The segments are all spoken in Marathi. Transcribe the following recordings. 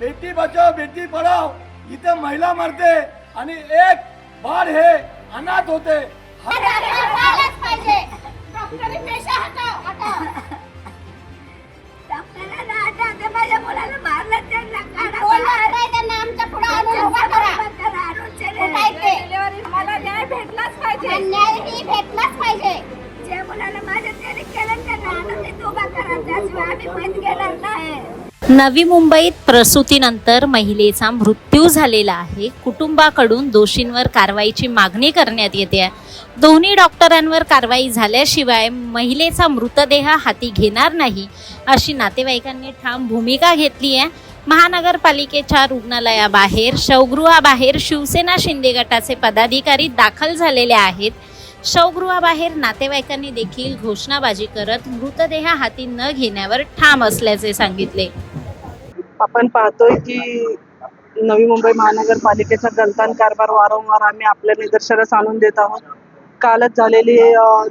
बेटी बचाओ बेटी पढाओ इथे महिला मरते आणि एक बाळ हे अनाथ होते. माझ्या मुलाला मारलं त्यांना त्यांना आमच्या पुढे आणून उभा करा. मला न्याय भेटलाच पाहिजे. न्याय ही भेटलाच पाहिजे. ज्या मुलाला माझ्या त्याने केलं त्यांना आणून ते उभा करा. त्याशिवाय आम्ही पैसे घेणार नाही. नवी मुंबईत प्रसूतीनंतर महिलेचा मृत्यू झालेला आहे. कुटुंबाकडून दोषींवर कारवाईची मागणी करण्यात येते. दोन्ही डॉक्टरांवर कारवाई झाल्याशिवाय महिलेचा मृतदेह हाती घेणार नाही अशी नातेवाईकांनी ठाम भूमिका घेतली आहे. महानगरपालिकेच्या रुग्णालयाबाहेर शवगृहाबाहेर शिवसेना शिंदे गटाचे पदाधिकारी दाखल झालेले आहेत. शवगृहाबाहेर नातेवाईकांनी देखील घोषणाबाजी करत मृतदेह हाती न घेण्यावर ठाम असल्याचे सांगितले. आपण पाहतोय की नवी मुंबई महानगरपालिकेचा गलथान कारभार वारंवार आम्ही आपल्या निदर्शनास आणून देत आहोत. कालच झालेली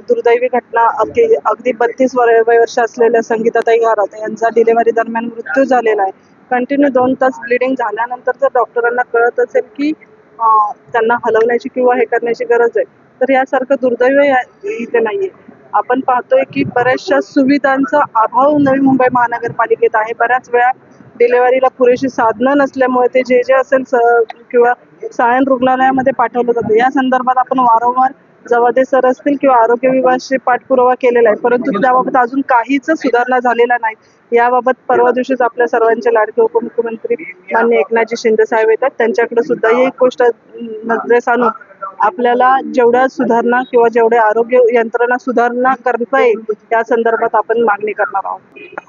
दुर्दैवी घटना अगदी 32 वर्ष असलेल्या संगीताताई घारात यांचा डिलिव्हरी दरम्यान मृत्यू झालेला आहे. कंटिन्यू 2 तास ब्लिडिंग झाल्यानंतर जर डॉक्टरांना कळत असेल की त्यांना हलवण्याची किंवा हे करण्याची गरज आहे तर यासारखं दुर्दैव इथे नाहीये. आपण पाहतोय की बऱ्याचशा सुविधांचा अभाव नवी मुंबई महानगरपालिकेत आहे. बऱ्याच वेळा डिलिव्हरीला पुरेशी साधनं नसल्यामुळे ते जे असेल किंवा सायन रुग्णालयामध्ये पाठवलं जातं. या संदर्भात आपण वारंवार जवादे सर असतील किंवा आरोग्य विभागाशी पाठपुरावा केलेला आहे, परंतु त्याबाबत अजून काहीच सुधारणा झालेला नाही. याबाबत परवा दिवशीच आपल्या सर्वांचे लाडके उपमुख्यमंत्री माननीय एकनाथजी शिंदे साहेब येतात. त्यांच्याकडे सुद्धा ही गोष्ट नजरेस आणून आपल्याला जेवढ्या सुधारणा किंवा जेवढ्या आरोग्य यंत्रणा सुधारणा करता येईल त्या संदर्भात आपण मागणी करणार आहोत.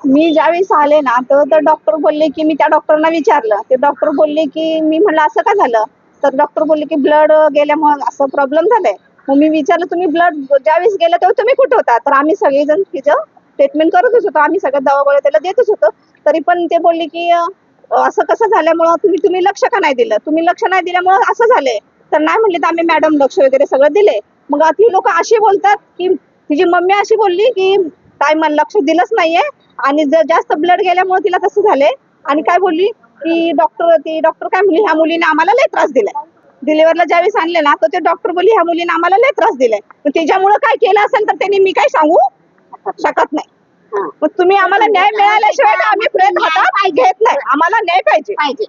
मी ज्यावेळेस आले ना तर डॉक्टर बोलले की मी त्या डॉक्टरना विचारलं. ते डॉक्टर बोलले की मी म्हणलं असं का झालं तर डॉक्टर बोलले की ब्लड गेल्यामुळे असं प्रॉब्लेम झालाय. मग मी विचारलं तुम्ही ब्लड ज्यावेळेस गेलं तेव्हा तुम्ही कुठे होता तर आम्ही सगळेजण तिचं ट्रीटमेंट करतच होतो. आम्ही सगळ्या दवा गोळ्या त्याला देतच होतो. तरी पण ते बोलले की असं कसं झाल्यामुळं तुम्ही लक्ष का नाही दिलं. तुम्ही लक्ष नाही दिल्यामुळं असं झालंय. तर नाही म्हणले तर आम्ही मॅडम लक्ष वगैरे सगळं दिले. मग ती लोक अशी बोलतात की तिची मम्मी अशी बोलली की ताई मला लक्ष दिलंच नाहीये आणि जर जास्त ब्लड गेल्यामुळे तिला तसं झालंय. आणि काय बोलली की डॉक्टर काय म्हणली ह्या मुलीने आम्हाला लय त्रास दिलाय. डिलिव्हरला ज्यावेळेस आणले ना तर ते डॉक्टर बोलली ह्या मुलीने आम्हाला लय त्रास दिलाय. त्याच्यामुळे काय केलं असेल तर त्यांनी मी काय सांगू शकत नाही. मग तुम्ही आम्हाला न्याय मिळाल्याशिवाय आम्ही प्रयत्न हातात घेत नाही. आम्हाला न्याय पाहिजे.